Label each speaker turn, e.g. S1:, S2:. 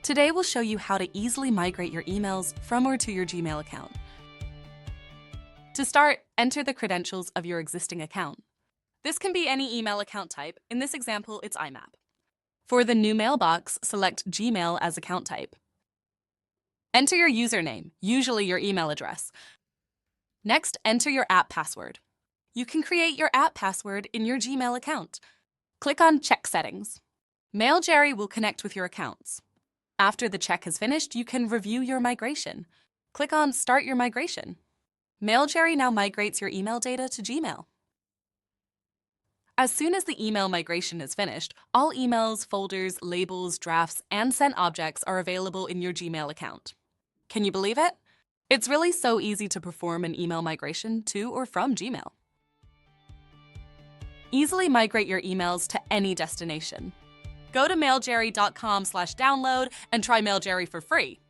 S1: Today we'll show you how to easily migrate your emails from or to your Gmail account. To start, enter the credentials of your existing account. This can be any email account type. In this example, it's IMAP. For the new mailbox, select Gmail as account type. Enter your username, usually your email address. Next, enter your app password. You can create your app password in your Gmail account. Click on Check Settings. MailJerry will connect with your accounts. After the check is finished, you can review your migration. Click on Start Your Migration. MailJerry now migrates your email data to Gmail. As soon as the email migration is finished, all emails, folders, labels, drafts, and sent objects are available in your Gmail account. Can you believe it? It's really so easy to perform an email migration to or from Gmail. Easily migrate your emails to any destination. Go to mailjerry.com/download and try MailJerry for free.